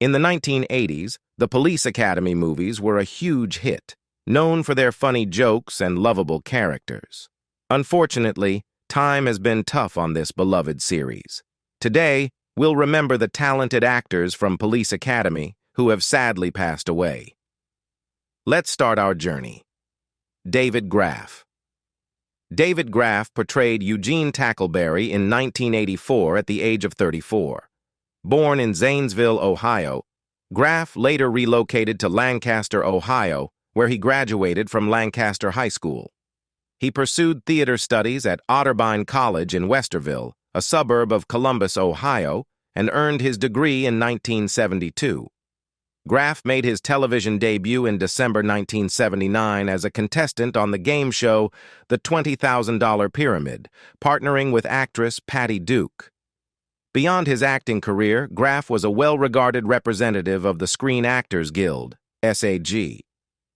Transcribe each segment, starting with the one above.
In the 1980s, the Police Academy movies were a huge hit, known for their funny jokes and lovable characters. Unfortunately, time has been tough on this beloved series. Today, we'll remember the talented actors from Police Academy who have sadly passed away. Let's start our journey. David Graf. David Graf portrayed Eugene Tackleberry in 1984 at the age of 34. Born in Zanesville, Ohio, Graf later relocated to Lancaster, Ohio, where he graduated from Lancaster High School. He pursued theater studies at Otterbein College in Westerville, a suburb of Columbus, Ohio, and earned his degree in 1972. Graf made his television debut in December 1979 as a contestant on the game show The $20,000 Pyramid, partnering with actress Patty Duke. Beyond his acting career, Graf was a well-regarded representative of the Screen Actors Guild, SAG.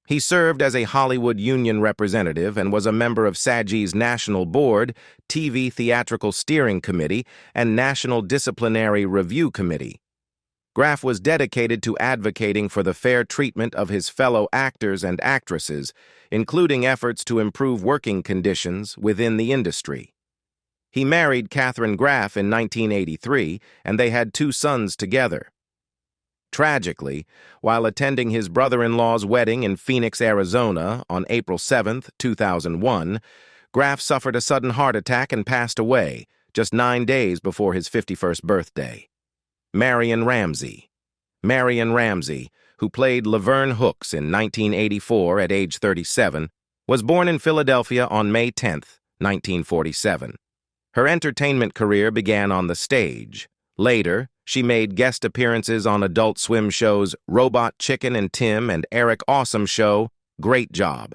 He served as a Hollywood Union representative and was a member of SAG's National Board, TV Theatrical Steering Committee, and National Disciplinary Review Committee. Graf was dedicated to advocating for the fair treatment of his fellow actors and actresses, including efforts to improve working conditions within the industry. He married Catherine Graf in 1983, and they had 2 sons together. Tragically, while attending his brother-in-law's wedding in Phoenix, Arizona on April 7, 2001, Graf suffered a sudden heart attack and passed away just 9 days before his 51st birthday. Marian Ramsey. Marian Ramsey, who played Laverne Hooks in 1984 at age 37, was born in Philadelphia on May 10, 1947. Her entertainment career began on the stage. Later, she made guest appearances on Adult Swim shows Robot Chicken and Tim and Eric Awesome Show, Great Job.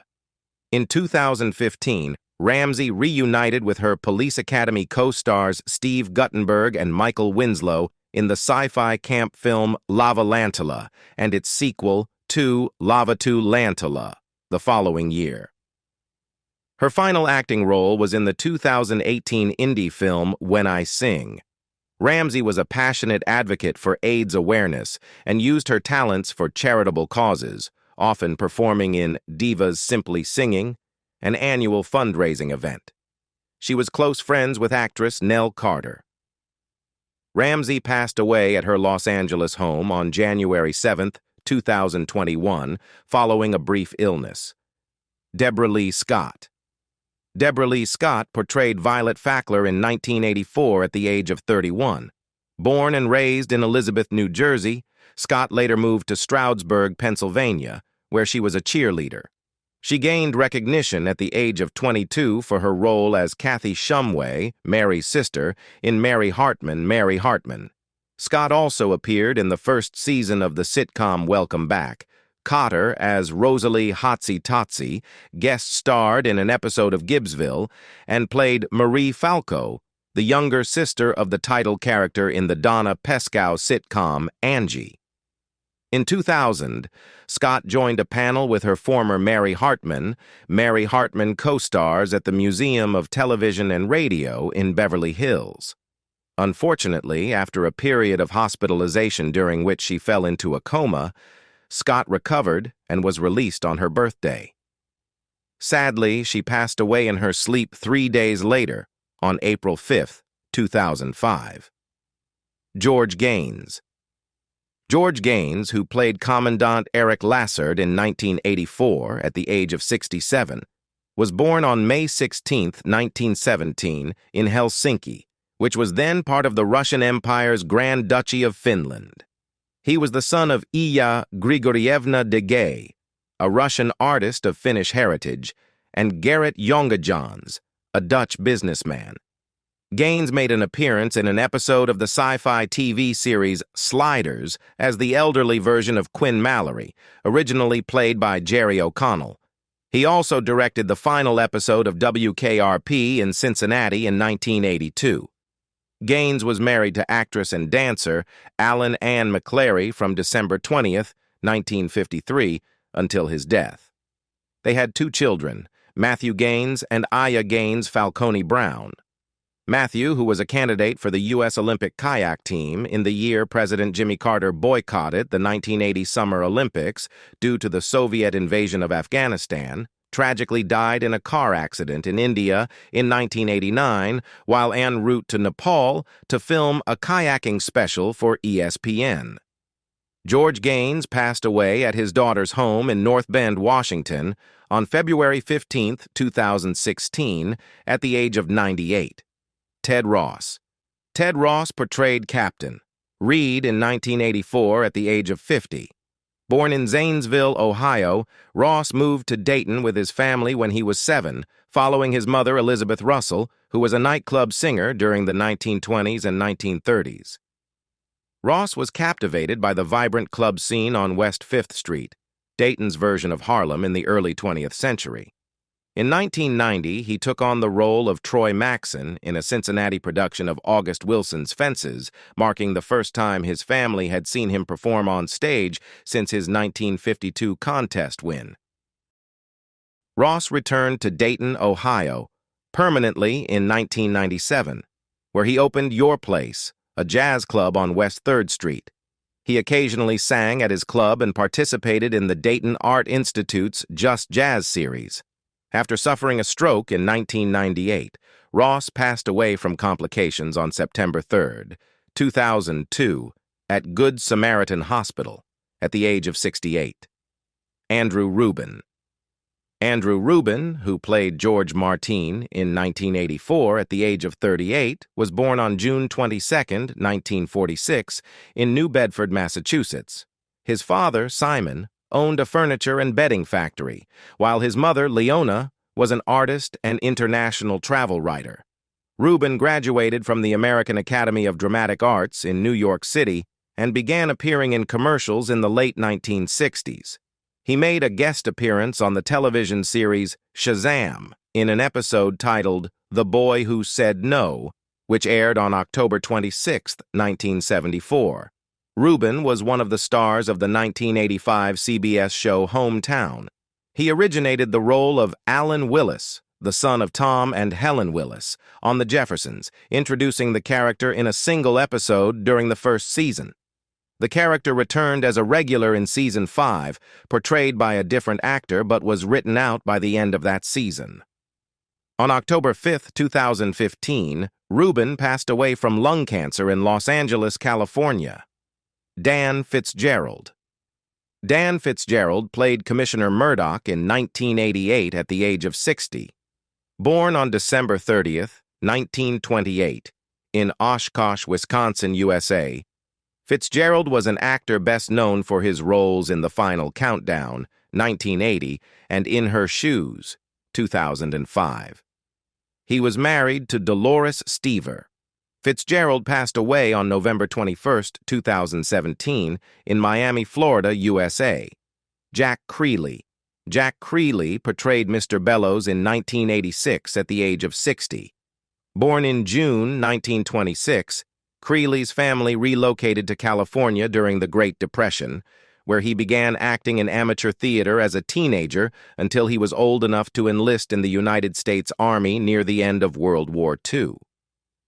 In 2015, Ramsey reunited with her Police Academy co-stars Steve Guttenberg and Michael Winslow in the sci-fi camp film Lava Lantula and its sequel to Lava 2 Lantula the following year. Her final acting role was in the 2018 indie film When I Sing. Ramsey was a passionate advocate for AIDS awareness and used her talents for charitable causes, often performing in Divas Simply Singing, an annual fundraising event. She was close friends with actress Nell Carter. Ramsey passed away at her Los Angeles home on January 7, 2021, following a brief illness. Deborah Lee Scott. Deborah Lee Scott portrayed Violet Fackler in 1984 at the age of 31. Born and raised in Elizabeth, New Jersey, Scott later moved to Stroudsburg, Pennsylvania, where she was a cheerleader. She gained recognition at the age of 22 for her role as Kathy Shumway, Mary's sister, in Mary Hartman. Scott also appeared in the first season of the sitcom Welcome Back. Cotter, as Rosalie Hotsy Totsy, guest starred in an episode of Gibbsville, and played Marie Falco, the younger sister of the title character in the Donna Pescow sitcom Angie. In 2000, Scott joined a panel with her former Mary Hartman co-stars at the Museum of Television and Radio in Beverly Hills. Unfortunately, after a period of hospitalization during which she fell into a coma, Scott recovered and was released on her birthday. Sadly, she passed away in her sleep 3 days later, on April 5, 2005. George Gaynes. George Gaynes, who played Commandant Eric Lassard in 1984 at the age of 67, was born on May 16, 1917, in Helsinki, which was then part of the Russian Empire's Grand Duchy of Finland. He was the son of Iya Grigorievna de Gay, a Russian artist of Finnish heritage, and Gerrit Jongejaans, a Dutch businessman. Gaynes made an appearance in an episode of the sci-fi TV series Sliders as the elderly version of Quinn Mallory, originally played by Jerry O'Connell. He also directed the final episode of WKRP in Cincinnati in 1982. Gaynes was married to actress and dancer Alan Ann McClary from December 20, 1953, until his death. They had 2 children, Matthew Gaynes and Aya Gaynes Falcone Brown. Matthew, who was a candidate for the U.S. Olympic kayak team in the year President Jimmy Carter boycotted the 1980 Summer Olympics due to the Soviet invasion of Afghanistan, tragically died in a car accident in India in 1989 while en route to Nepal to film a kayaking special for ESPN. George Gaynes passed away at his daughter's home in North Bend, Washington, on February 15, 2016, at the age of 98. Ted Ross. Ted Ross portrayed Captain Reed in 1984 at the age of 50. Born in Zanesville, Ohio, Ross moved to Dayton with his family when he was 7, following his mother Elizabeth Russell, who was a nightclub singer during the 1920s and 1930s. Ross was captivated by the vibrant club scene on West 5th Street, Dayton's version of Harlem in the early 20th century. In 1990, he took on the role of Troy Maxon in a Cincinnati production of August Wilson's Fences, marking the first time his family had seen him perform on stage since his 1952 contest win. Ross returned to Dayton, Ohio, permanently in 1997, where he opened Your Place, a jazz club on West 3rd Street. He occasionally sang at his club and participated in the Dayton Art Institute's Just Jazz series. After suffering a stroke in 1998, Ross passed away from complications on September 3, 2002, at Good Samaritan Hospital, at the age of 68. Andrew Rubin. Andrew Rubin, who played George Martine in 1984 at the age of 38, was born on June 22, 1946, in New Bedford, Massachusetts. His father, Simon, owned a furniture and bedding factory, while his mother, Leona, was an artist and international travel writer. Rubin graduated from the American Academy of Dramatic Arts in New York City and began appearing in commercials in the late 1960s. He made a guest appearance on the television series Shazam in an episode titled The Boy Who Said No, which aired on October 26, 1974. Rubin was one of the stars of the 1985 CBS show Hometown. He originated the role of Alan Willis, the son of Tom and Helen Willis, on The Jeffersons, introducing the character in a single episode during the first season. The character returned as a regular in Season 5, portrayed by a different actor but was written out by the end of that season. On October 5, 2015, Rubin passed away from lung cancer in Los Angeles, California. Dan Fitzgerald. Dan Fitzgerald played Commissioner Murdoch in 1988 at the age of 60. Born on December 30, 1928, in Oshkosh, Wisconsin, USA, Fitzgerald was an actor best known for his roles in The Final Countdown, 1980, and In Her Shoes, 2005. He was married to Dolores Stever. Fitzgerald passed away on November 21, 2017, in Miami, Florida, USA. Jack Creley. Jack Creley portrayed Mr. Bellows in 1986 at the age of 60. Born in June 1926, Creley's family relocated to California during the Great Depression, where he began acting in amateur theater as a teenager until he was old enough to enlist in the United States Army near the end of World War II.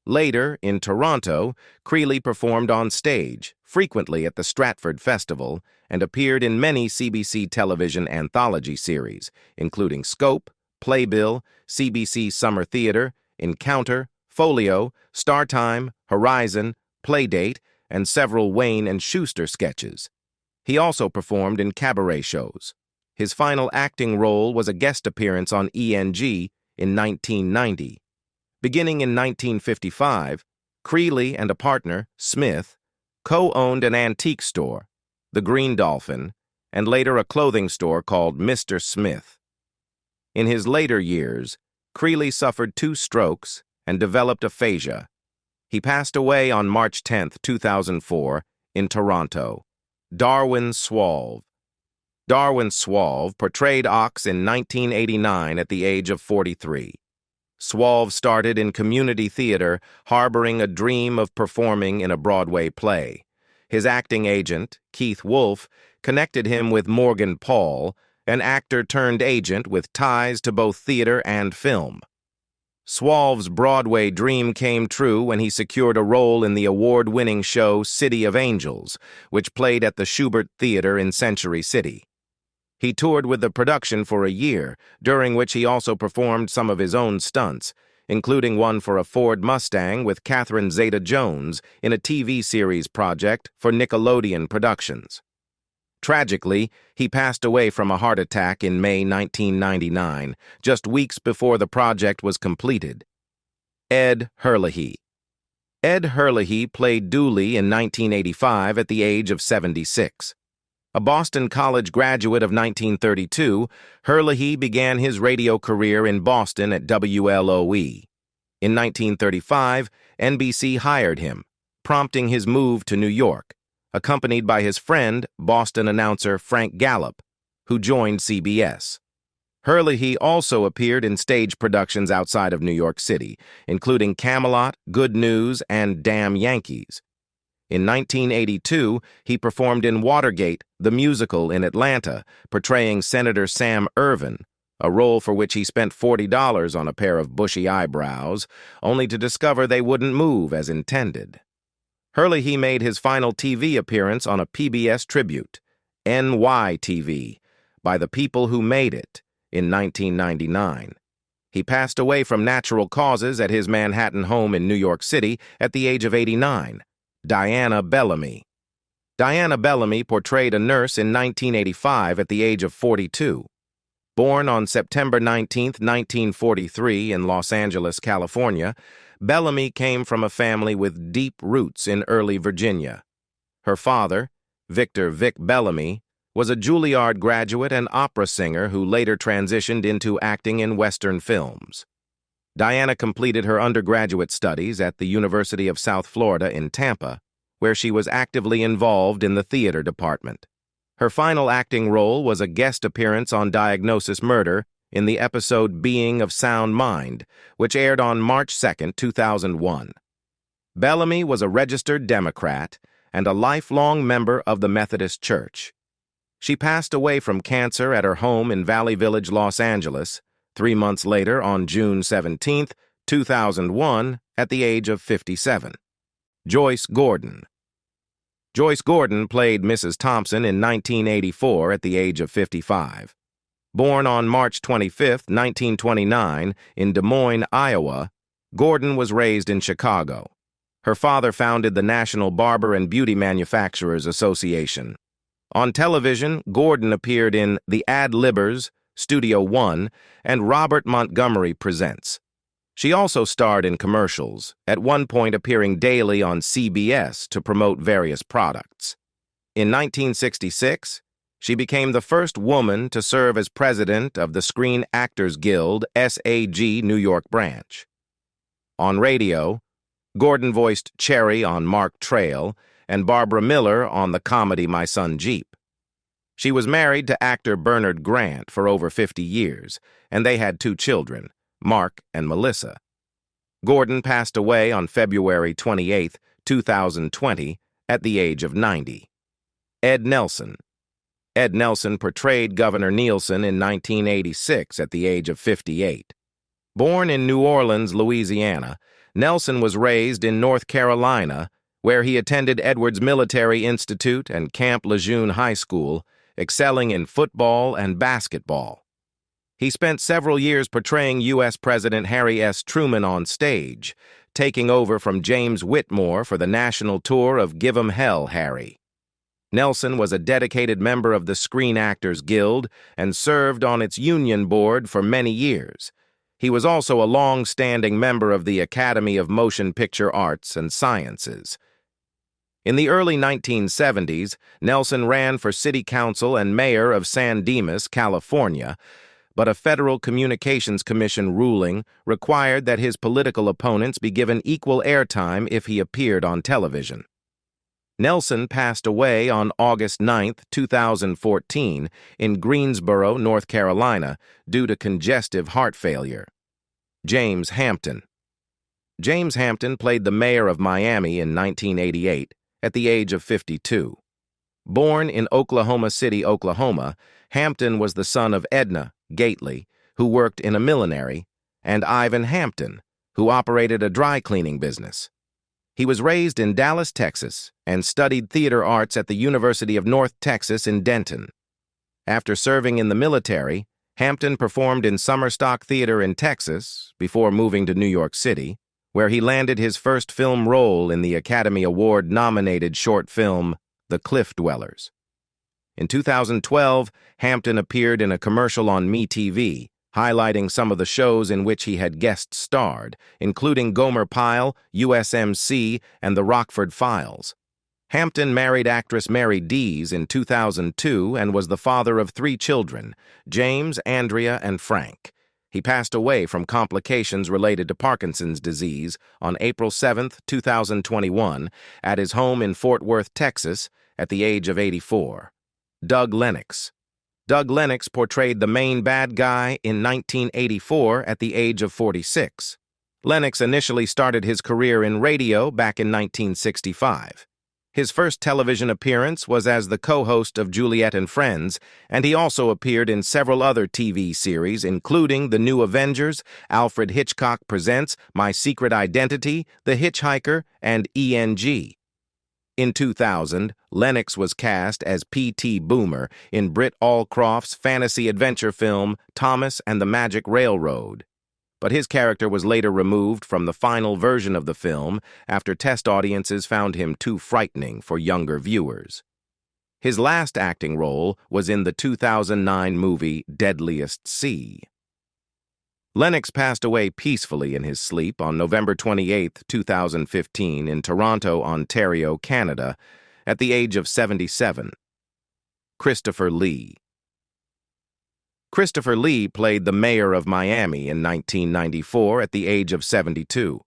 Later, in Toronto, Creley performed on stage, frequently at the Stratford Festival, and appeared in many CBC television anthology series, including Scope, Playbill, CBC Summer Theater, Encounter, Folio, Startime, Horizon, Playdate, and several Wayne and Schuster sketches. He also performed in cabaret shows. His final acting role was a guest appearance on ENG in 1990. Beginning in 1955, Creley and a partner, Smith, co-owned an antique store, the Green Dolphin, and later a clothing store called Mr. Smith. In his later years, Creley suffered 2 strokes and developed aphasia. He passed away on March 10, 2004, in Toronto. Darwin Swalle. Darwin Swalle portrayed Ox in 1989 at the age of 43. Swalle started in community theater, harboring a dream of performing in a Broadway play. His acting agent, Keith Wolf, connected him with Morgan Paul, an actor-turned-agent with ties to both theater and film. Swalle's Broadway dream came true when he secured a role in the award-winning show City of Angels, which played at the Schubert Theater in Century City. He toured with the production for a year, during which he also performed some of his own stunts, including one for a Ford Mustang with Catherine Zeta-Jones in a TV series project for Nickelodeon Productions. Tragically, he passed away from a heart attack in May 1999, just weeks before the project was completed. Ed Hurley. Ed Hurley played Dooley in 1985 at the age of 76. A Boston College graduate of 1932, Hurley began his radio career in Boston at WLOE. In 1935, NBC hired him, prompting his move to New York, accompanied by his friend, Boston announcer Frank Gallup, who joined CBS. Hurley also appeared in stage productions outside of New York City, including Camelot, Good News, and Damn Yankees. In 1982, he performed in Watergate, the musical in Atlanta, portraying Senator Sam Ervin, a role for which he spent $40 on a pair of bushy eyebrows, only to discover they wouldn't move as intended. Hurley made his final TV appearance on a PBS tribute, NYTV, by the people who made it, in 1999. He passed away from natural causes at his Manhattan home in New York City at the age of 89. Diana Bellamy. Diana Bellamy portrayed a nurse in 1985 at the age of 42. Born on September 19, 1943 in Los Angeles, California, Bellamy came from a family with deep roots in early Virginia. Her father, Victor Vic Bellamy, was a Juilliard graduate and opera singer who later transitioned into acting in Western films. Diana completed her undergraduate studies at the University of South Florida in Tampa, where she was actively involved in the theater department. Her final acting role was a guest appearance on Diagnosis Murder in the episode Being of Sound Mind, which aired on March 2, 2001. Bellamy was a registered Democrat and a lifelong member of the Methodist Church. She passed away from cancer at her home in Valley Village, Los Angeles, 3 months later on June 17, 2001, at the age of 57. Joyce Gordon. Joyce Gordon played Mrs. Thompson in 1984 at the age of 55. Born on March 25, 1929, in Des Moines, Iowa, Gordon was raised in Chicago. Her father founded the National Barber and Beauty Manufacturers Association. On television, Gordon appeared in The Ad-Libbers, Studio One, and Robert Montgomery Presents. She also starred in commercials, at one point appearing daily on CBS to promote various products. In 1966, she became the first woman to serve as president of the Screen Actors Guild SAG New York branch. On radio, Gordon voiced Cherry on Mark Trail and Barbara Miller on the comedy My Son Jeep. She was married to actor Bernard Grant for over 50 years, and they had 2 children, Mark and Melissa. Gordon passed away on February 28, 2020, at the age of 90. Ed Nelson. Ed Nelson portrayed Governor Nielsen in 1986 at the age of 58. Born in New Orleans, Louisiana, Nelson was raised in North Carolina, where he attended Edwards Military Institute and Camp Lejeune High School, excelling in football and basketball. He spent several years portraying U.S. President Harry S. Truman on stage, taking over from James Whitmore for the national tour of Give 'Em Hell, Harry. Nelson was a dedicated member of the Screen Actors Guild and served on its union board for many years. He was also a long-standing member of the Academy of Motion Picture Arts and Sciences. In the early 1970s, Nelson ran for city council and mayor of San Dimas, California, but a Federal Communications Commission ruling required that his political opponents be given equal airtime if he appeared on television. Nelson passed away on August 9, 2014, in Greensboro, North Carolina, due to congestive heart failure. James Hampton. James Hampton played the mayor of Miami in 1988, at the age of 52. Born in Oklahoma City, Oklahoma, Hampton was the son of Edna Gately, who worked in a millinery, and Ivan Hampton, who operated a dry cleaning business. He was raised in Dallas, Texas, and studied theater arts at the University of North Texas in Denton. After serving in the military, Hampton performed in summer stock theater in Texas before moving to New York City, where he landed his first film role in the Academy Award-nominated short film The Cliff Dwellers. In 2012, Hampton appeared in a commercial on MeTV, highlighting some of the shows in which he had guest starred, including Gomer Pyle, USMC, and The Rockford Files. Hampton married actress Mary Dees in 2002 and was the father of 3 children, James, Andrea, and Frank. He passed away from complications related to Parkinson's disease on April 7, 2021, at his home in Fort Worth, Texas, at the age of 84. Doug Lennox. Doug Lennox portrayed the main bad guy in 1984 at the age of 46. Lennox initially started his career in radio back in 1965. His first television appearance was as the co-host of Juliet and Friends, and he also appeared in several other TV series, including The New Avengers, Alfred Hitchcock Presents, My Secret Identity, The Hitchhiker, and ENG. In 2000, Lennox was cast as P.T. Boomer in Britt Allcroft's fantasy adventure film Thomas and the Magic Railroad. But his character was later removed from the final version of the film after test audiences found him too frightening for younger viewers. His last acting role was in the 2009 movie Deadliest Sea. Lennox passed away peacefully in his sleep on November 28, 2015, in Toronto, Ontario, Canada, at the age of 77. Christopher Lee. Christopher Lee played the mayor of Miami in 1994 at the age of 72.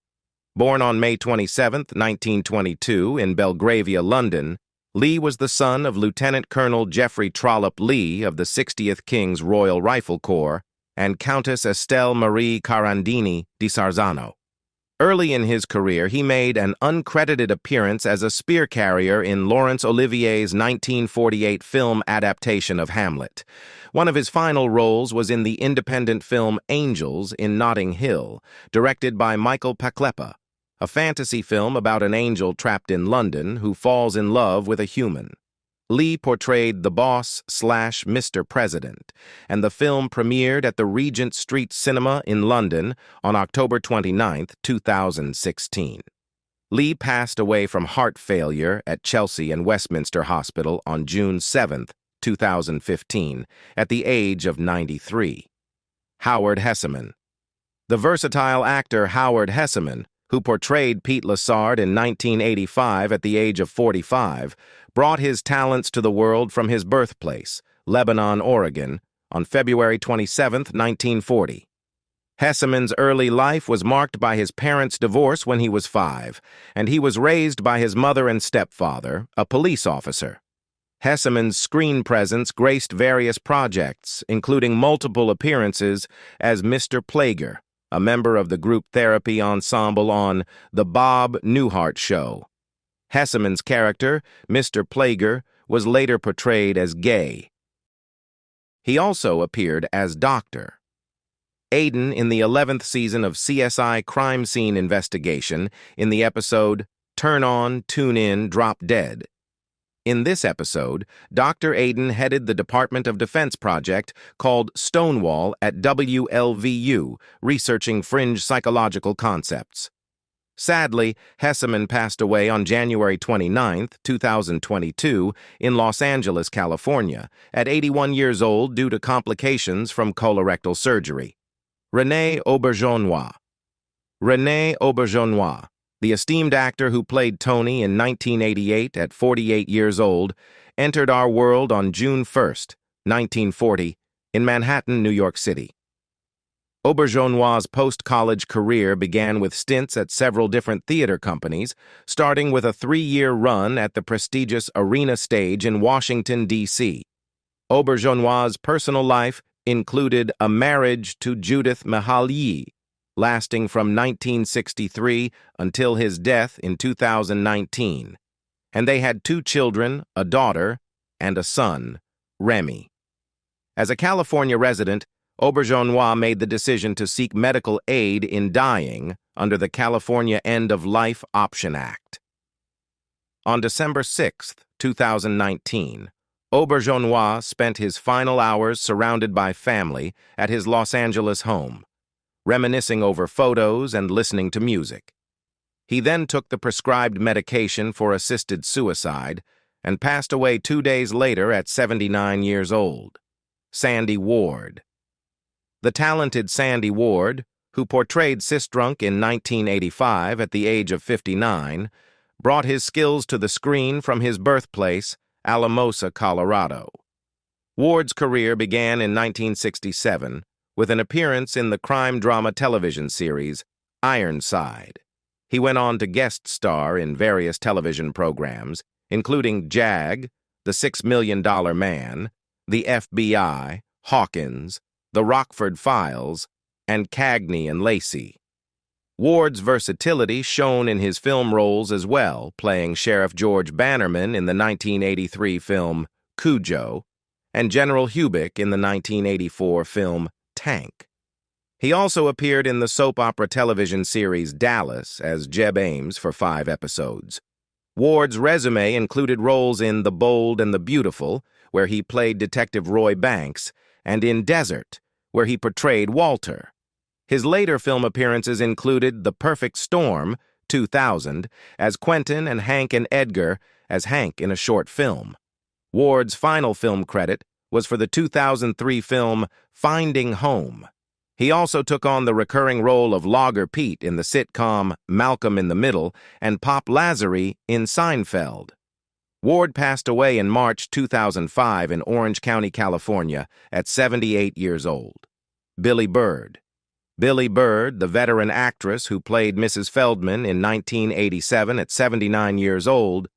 Born on May 27, 1922, in Belgravia, London, Lee was the son of Lieutenant Colonel Geoffrey Trollope Lee of the 60th King's Royal Rifle Corps and Countess Estelle Marie Carandini di Sarzano. Early in his career, he made an uncredited appearance as a spear carrier in Laurence Olivier's 1948 film adaptation of Hamlet. One of his final roles was in the independent film Angels in Notting Hill, directed by Michael Paklepa, a fantasy film about an angel trapped in London who falls in love with a human. Lee portrayed the boss/Mr. President, and the film premiered at the Regent Street Cinema in London on October 29, 2016. Lee passed away from heart failure at Chelsea and Westminster Hospital on June 7, 2015, at the age of 93. Howard Hesseman. The versatile actor Howard Hesseman, who portrayed Pete Lassard in 1985 at the age of 45, brought his talents to the world from his birthplace, Lebanon, Oregon, on February 27, 1940. Hesseman's early life was marked by his parents' divorce when he was 5, and he was raised by his mother and stepfather, a police officer. Hesseman's screen presence graced various projects, including multiple appearances as Mr. Plager, a member of the group therapy ensemble on The Bob Newhart Show. Hesseman's character, Mr. Plager, was later portrayed as gay. He also appeared as Dr. Aiden in the 11th season of CSI Crime Scene Investigation in the episode Turn On, Tune In, Drop Dead. In this episode, Dr. Aiden headed the Department of Defense project called Stonewall at WLVU, researching fringe psychological concepts. Sadly, Hesseman passed away on January 29, 2022, in Los Angeles, California, at 81 years old due to complications from colorectal surgery. Rene Auberjonois. Rene Auberjonois, the esteemed actor who played Tony in 1988 at 48 years old, entered our world on June 1, 1940, in Manhattan, New York City. Auberjonois' post-college career began with stints at several different theater companies, starting with a 3-year run at the prestigious Arena Stage in Washington, D.C. Auberjonois' personal life included a marriage to Judith Mahalyi, lasting from 1963 until his death in 2019, and they had 2 children, a daughter, and a son, Remy. As a California resident, Auberjonois made the decision to seek medical aid in dying under the California End-of-Life Option Act. On December 6, 2019, Auberjonois spent his final hours surrounded by family at his Los Angeles home, reminiscing over photos and listening to music. He then took the prescribed medication for assisted suicide and passed away 2 days later at 79 years old. Sandy Ward. The talented Sandy Ward, who portrayed Sistrunk in 1985 at the age of 59, brought his skills to the screen from his birthplace, Alamosa, Colorado. Ward's career began in 1967 with an appearance in the crime drama television series Ironside. He went on to guest star in various television programs, including JAG, The $6 Million Man, The FBI, Hawkins, The Rockford Files, and Cagney and Lacey. Ward's versatility shone in his film roles as well, playing Sheriff George Bannerman in the 1983 film Cujo and General Hubik in the 1984 film Tank. He also appeared in the soap opera television series Dallas as Jeb Ames for 5 episodes. Ward's resume included roles in The Bold and the Beautiful, where he played Detective Roy Banks, and in Desert, where he portrayed Walter. His later film appearances included The Perfect Storm, 2000, as Quentin and Hank and Edgar as Hank in a short film. Ward's final film credit was for the 2003 film Finding Home. He also took on the recurring role of Logger Pete in the sitcom Malcolm in the Middle and Pop Lazary in Seinfeld. Ward passed away in March 2005 in Orange County, California, at 78 years old. Billie Bird. Billie Bird, the veteran actress who played Mrs. Feldman in 1987 at 79 years old,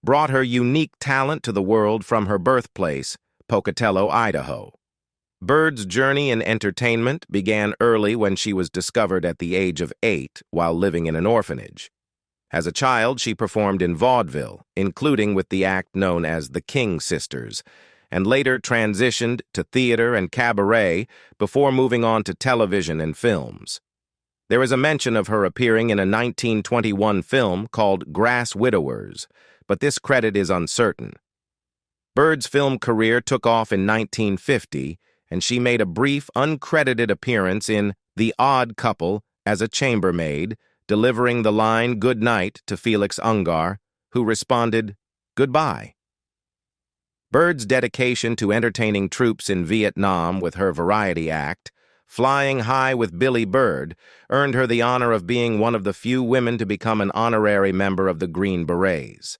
brought her unique talent to the world from her birthplace, Pocatello, Idaho. Bird's journey in entertainment began early when she was discovered at the age of 8 while living in an orphanage. As a child, she performed in vaudeville, including with the act known as the King Sisters, and later transitioned to theater and cabaret before moving on to television and films. There is a mention of her appearing in a 1921 film called Grass Widowers, but this credit is uncertain. Bird's film career took off in 1950, and she made a brief, uncredited appearance in The Odd Couple as a chambermaid, delivering the line "Good night" to Felix Ungar, who responded, "Goodbye." Bird's dedication to entertaining troops in Vietnam with her variety act, Flying High with Billie Bird, earned her the honor of being one of the few women to become an honorary member of the Green Berets.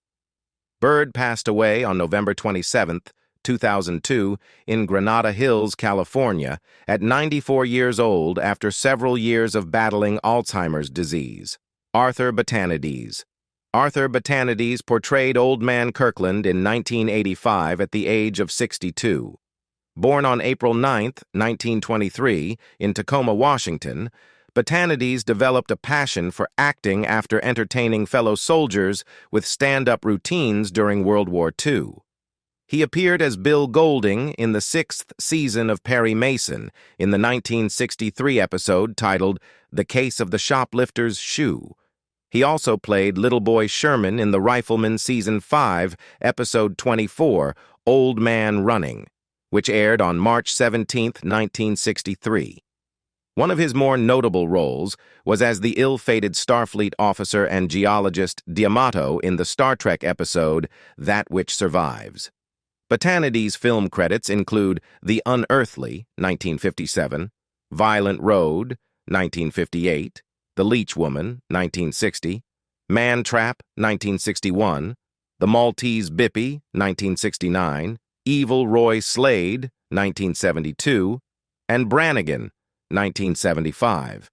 Bird passed away on November 27, 2002, in Granada Hills, California, at 94 years old after several years of battling Alzheimer's disease. Arthur Batanides. Arthur Batanides portrayed Old Man Kirkland in 1985 at the age of 62. Born on April 9, 1923, in Tacoma, Washington, Batanides developed a passion for acting after entertaining fellow soldiers with stand-up routines during World War II. He appeared as Bill Golding in the 6th season of Perry Mason in the 1963 episode titled The Case of the Shoplifter's Shoe. He also played Little Boy Sherman in The Rifleman Season 5, Episode 24, Old Man Running, which aired on March 17, 1963. One of his more notable roles was as the ill-fated Starfleet officer and geologist D'Amato in the Star Trek episode That Which Survives. Batanides' film credits include The Unearthly, 1957, Violent Road, 1958, The Leech Woman, 1960, Man Trap, 1961, The Maltese Bippy, 1969, Evil Roy Slade, 1972, and Brannigan, 1975.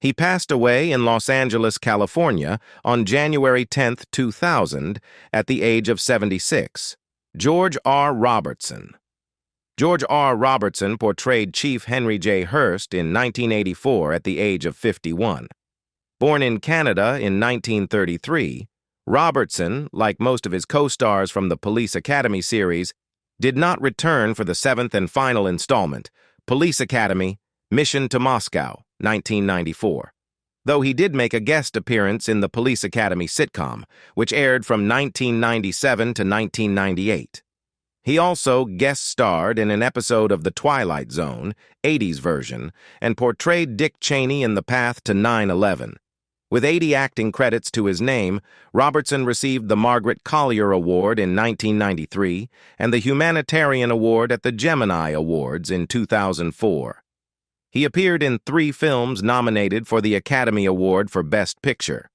He passed away in Los Angeles, California, on January 10, 2000, at the age of 76. George R. Robertson. George R. Robertson portrayed Chief Henry J. Hurst in 1984 at the age of 51. Born in Canada in 1933, Robertson, like most of his co-stars from the Police Academy series, did not return for the 7th and final installment, Police Academy, Mission to Moscow, 1994. Though he did make a guest appearance in the Police Academy sitcom, which aired from 1997 to 1998. He also guest-starred in an episode of The Twilight Zone, 80s version, and portrayed Dick Cheney in The Path to 9/11. With 80 acting credits to his name, Robertson received the Margaret Collier Award in 1993 and the Humanitarian Award at the Gemini Awards in 2004. He appeared in 3 films nominated for the Academy Award for Best Picture: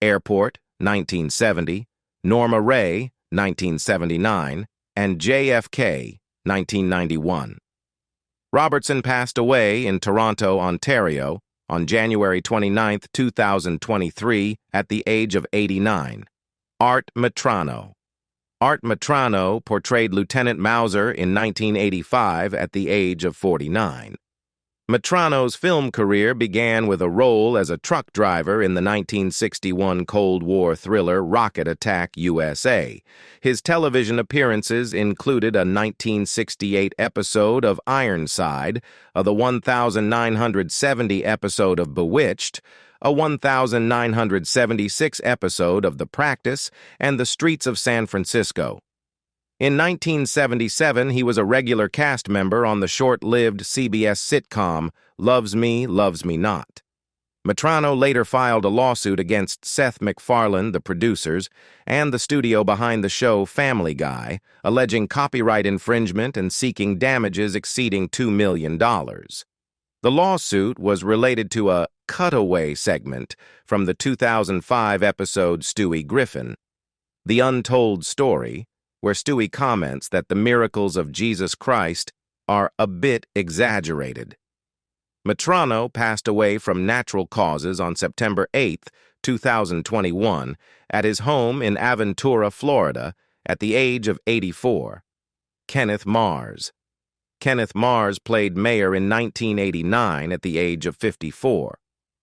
Airport, 1970, Norma Ray, 1979, and JFK, 1991. Robertson passed away in Toronto, Ontario, on January 29, 2023, at the age of 89. Art Metrano. Art Metrano portrayed Lieutenant Mauser in 1985 at the age of 49. Metrano's film career began with a role as a truck driver in the 1961 Cold War thriller Rocket Attack USA. His television appearances included a 1968 episode of Ironside, the 1970 episode of Bewitched, a 1976 episode of The Practice, and The Streets of San Francisco. In 1977, he was a regular cast member on the short-lived CBS sitcom Loves Me, Loves Me Not. Metrano later filed a lawsuit against Seth MacFarlane, the producers, and the studio behind the show Family Guy, alleging copyright infringement and seeking damages exceeding $2 million. The lawsuit was related to a cutaway segment from the 2005 episode Stewie Griffin, The Untold Story, where Stewie comments that the miracles of Jesus Christ are a bit exaggerated. Metrano passed away from natural causes on September 8, 2021, at his home in Aventura, Florida, at the age of 84. Kenneth Mars. Kenneth Mars played mayor in 1989 at the age of 54.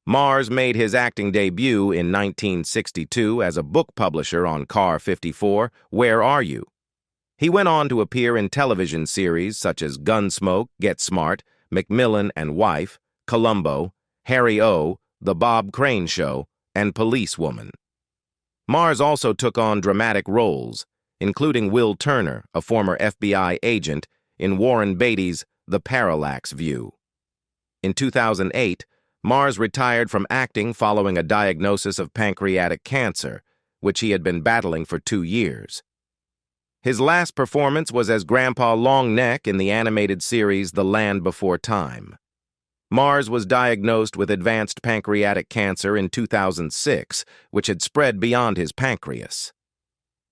Mars made his acting debut in 1962 as a book publisher on Car 54, Where Are You? He went on to appear in television series such as Gunsmoke, Get Smart, Macmillan and Wife, Columbo, Harry O., The Bob Crane Show, and Policewoman. Mars also took on dramatic roles, including Will Turner, a former FBI agent, in Warren Beatty's The Parallax View. In 2008, Mars retired from acting following a diagnosis of pancreatic cancer, which he had been battling for 2 years. His last performance was as Grandpa Longneck in the animated series The Land Before Time. Mars was diagnosed with advanced pancreatic cancer in 2006, which had spread beyond his pancreas.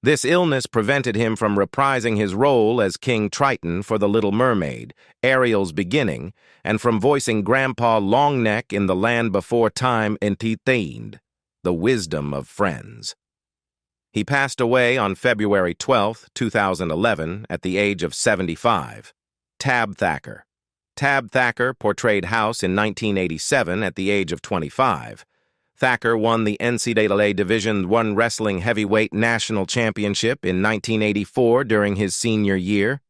This illness prevented him from reprising his role as King Triton for The Little Mermaid, Ariel's Beginning, and from voicing Grandpa Longneck in The Land Before Time Entertained, The Wisdom of Friends. He passed away on February 12, 2011, at the age of 75. Tab Thacker. Tab Thacker portrayed House in 1987 at the age of 25. Thacker won the NCAA Division I Wrestling Heavyweight National Championship in 1984 during his senior year.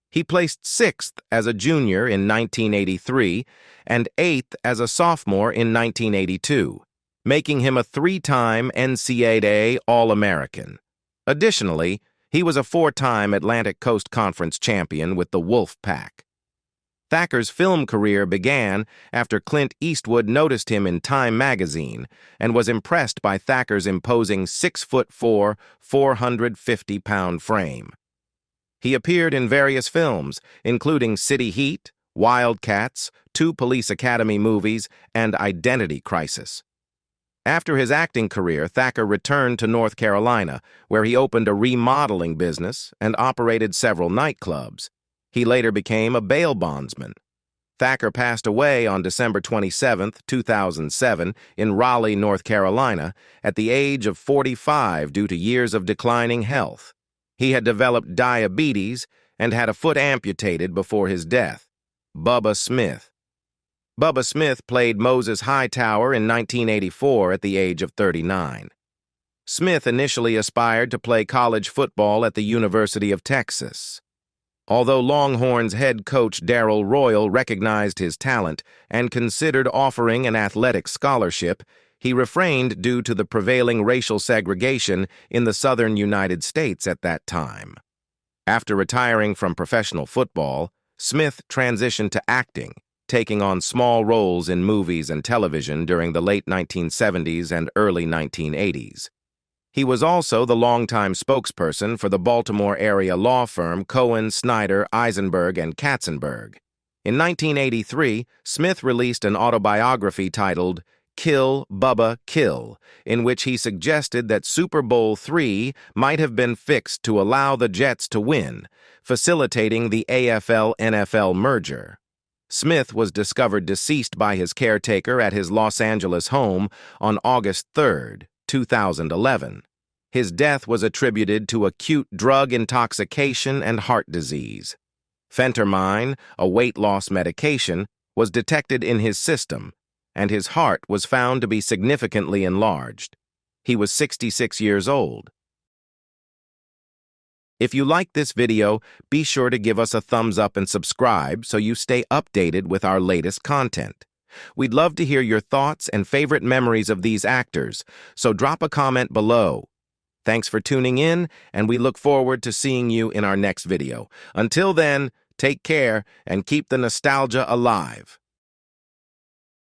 He placed 6th as a junior in 1983 and 8th as a sophomore in 1982, making him a 3-time NCAA All-American. Additionally, he was a 4-time Atlantic Coast Conference champion with the Wolf Pack. Thacker's film career began after Clint Eastwood noticed him in Time magazine and was impressed by Thacker's imposing 6'4", 450-pound frame. He appeared in various films, including City Heat, Wildcats, 2 Police Academy movies, and Identity Crisis. After his acting career, Thacker returned to North Carolina, where he opened a remodeling business and operated several nightclubs. He later became a bail bondsman. Thacker passed away on December 27, 2007, in Raleigh, North Carolina, at the age of 45 due to years of declining health. He had developed diabetes and had a foot amputated before his death. Bubba Smith. Bubba Smith played Moses Hightower in 1984 at the age of 39. Smith initially aspired to play college football at the University of Texas. Although Longhorns head coach Darrell Royal recognized his talent and considered offering an athletic scholarship, he refrained due to the prevailing racial segregation in the southern United States at that time. After retiring from professional football, Smith transitioned to acting, taking on small roles in movies and television during the late 1970s and early 1980s. He was also the longtime spokesperson for the Baltimore area law firm Cohen, Snyder, Eisenberg, and Katzenberg. In 1983, Smith released an autobiography titled Kill, Bubba, Kill, in which he suggested that Super Bowl III might have been fixed to allow the Jets to win, facilitating the AFL-NFL merger. Smith was discovered deceased by his caretaker at his Los Angeles home on August 3, 2011. His death was attributed to acute drug intoxication and heart disease. Phentermine, a weight loss medication, was detected in his system, and his heart was found to be significantly enlarged. He was 66 years old. If you liked this video, be sure to give us a thumbs up and subscribe so you stay updated with our latest content. We'd love to hear your thoughts and favorite memories of these actors, so drop a comment below. Thanks for tuning in, and we look forward to seeing you in our next video. Until then, take care and keep the nostalgia alive.